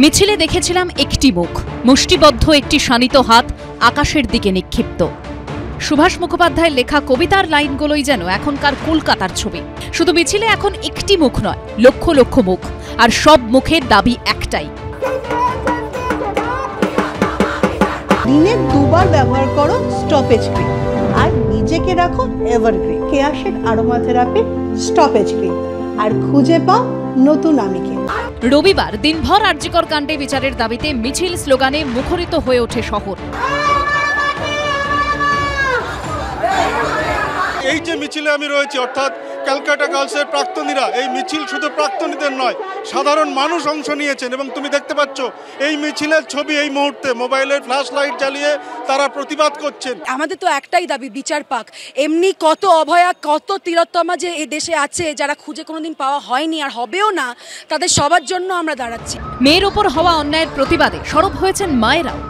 মিছিলে দেখেছিলাম একটি মুখ, মুষ্টিবদ্ধ একটি শানিত হাত আকাশের দিকে নিক্ষিপ্ত। সুভাষ মুখোপাধ্যায়ের লেখা কবিতার লাইনগুলোই যেন এখনকার কলকাতার ছবি। শুধু মিছিলে এখন একটি মুখ নয়, লক্ষ লক্ষ মুখ, আর সব মুখের দাবি একটাই, দিনে দুবার ব্যবহার করো স্টপেজ ক্রিম আর নিজেকে রাখো evergreen. Keya Seth aromatherapy stop age cream, আর খুঁজে পাও নতুন আমিকে। রবিবার দিনভর আরজিকর কাণ্ডে বিচারের দাবিতে মিছিল স্লোগানে মুখরিত হয়ে ওঠে শহর। এই যে মিছিলে আমি রয়েছি, অর্থাৎ ক্যালকাটা গার্লসের প্রাক্তনীরা, এই মিছিল শুধু প্রাক্তনীদের নয়, সাধারণ মানুষ অংশ নিয়েছেন। এবং তুমি দেখতে পাচ্ছ এই মিছিলের ছবি এই মুহূর্তে মোবাইলের ফ্ল্যাশ লাইট জ্বালিয়ে তারা প্রতিবাদ করছেন। আমাদের তো একটাই দাবি, বিচার পাক। এমনি কত অভয়া, কত তিলোত্তমা যে এই দেশে আছে, যারা খুঁজে কোনোদিন পাওয়া হয়নি আর হবেও না, তাদের সবার জন্য আমরা দাঁড়াচ্ছি। মেয়ের ওপর হওয়া অন্যায়ের প্রতিবাদে সরব হয়েছেন মায়েরাও।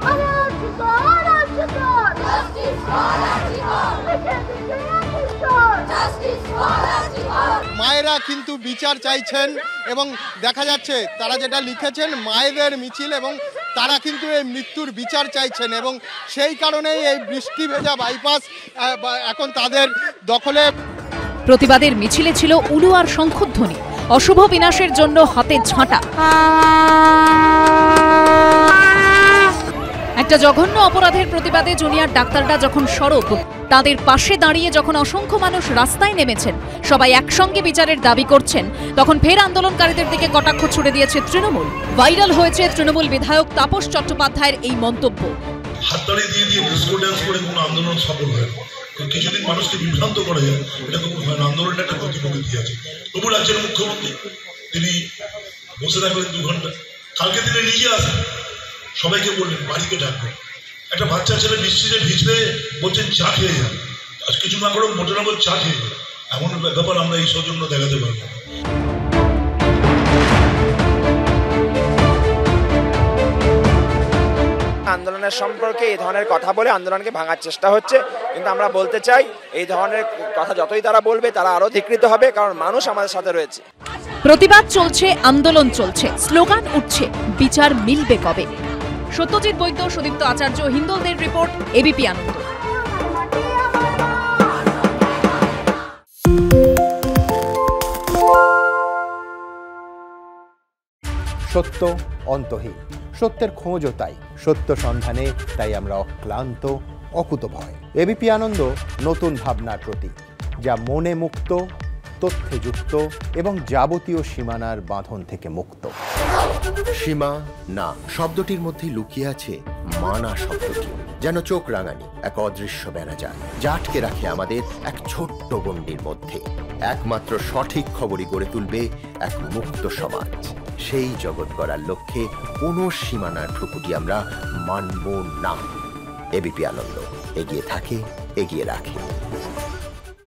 মায়েরা কিন্তু বিচার চাইছেন এবং দেখা যাচ্ছে তারা যেটা লিখেছেন মায়েদের মিছিল, এবং তারা কিন্তু এই মৃত্যুর বিচার চাইছেন এবং সেই কারণেই এই বৃষ্টি ভেজা বাইপাস এখন তাদের দখলে। প্রতিবাদের মিছিলে ছিল উলু আর শঙ্খধ্বনি, অশুভ বিনাশের জন্য হাতে ঝাঁটা। একটা জঘন্য অপরাধের প্রতিবাদে জুনিয়র ডাক্তাররা যখন সরব, তাদের পাশে দাঁড়িয়ে যখন অসংখ্য মানুষ রাস্তায় নেমেছেন, সবাই একসঙ্গে বিচারের দাবি করছেন, তখন ফের আন্দোলনকারীদের দিকে কটাক্ষ ছুড়ে দিয়েছে তৃণমূল। ভাইরাল হয়েছে তৃণমূল বিধায়ক তাপস চট্টোপাধ্যায়ের এই মন্তব্য। হাততালি দিয়ে ডিসকো ড্যান্স করে কোনো আন্দোলন সফল হয়, কিছুদিন মানুষকে বিভ্রান্ত করা যায়, এটা কোনো আন্দোলনটা একটা গতিপ্রকৃতি আছে। তবু রাজ্যের মুখ্যমন্ত্রী তিনি বসে থাকলেন 2 ঘন্টা, কালকে তিনি নিজে আসেন, সবাইকে বললেন বাড়িতে ডাকবেন। একটা বাচ্চা ছেলে বৃষ্টিতে ভিজলে বলছেন চা খেয়ে যান, আজ কিছু না করে মোটামুটি চা খেয়ে যান। এমন ব্যাপার আমরা এই সৌজন্য দেখাতে পারবো। আন্দোলনের সম্পর্কে এই ধরনের কথা বলে আন্দোলনকে ভাঙার চেষ্টা হচ্ছে, কিন্তু আমরা বলতে চাই এই ধরনের কথা যতই তারা বলবে তারা আরো ধিকৃত হবে, কারণ মানুষ আমাদের সাথে রয়েছে। প্রতিবাদ চলছে, আন্দোলন চলছে, স্লোগান উঠছে, বিচার মিলবে কবে? সত্যজিৎ বৈদ্য, সুদীপ্ত আচার্য, হিন্দুদের রিপোর্ট, এবিপি আনন্দ। সত্য অন্তহীন, সত্যের খোঁজও তাই, সত্য সন্ধানে তাই আমরা অক্লান্ত, অকুতভয়। এবিপি আনন্দ নতুন ভাবনার প্রতীক, যা মনে মুক্ত, তথ্যে যুক্ত এবং যাবতীয় সীমানার বাঁধন থেকে মুক্ত। সীমা না শব্দটির মধ্যেই লুকিয়ে আছে মানা শব্দটি, যেন চোখ রাঙানি এক অদৃশ্য বেড়াজাল, যা আটকে রাখে আমাদের এক ছোট্ট গণ্ডির মধ্যে। একমাত্র সঠিক খবরই গড়ে তুলবে এক মুক্ত সমাজ। সেই জগৎ গড়ার লক্ষ্যে কোনো সীমানার ঠুকুটি আমরা মানব না। এবিপি আনন্দ এগিয়ে থাকে, এগিয়ে রাখে।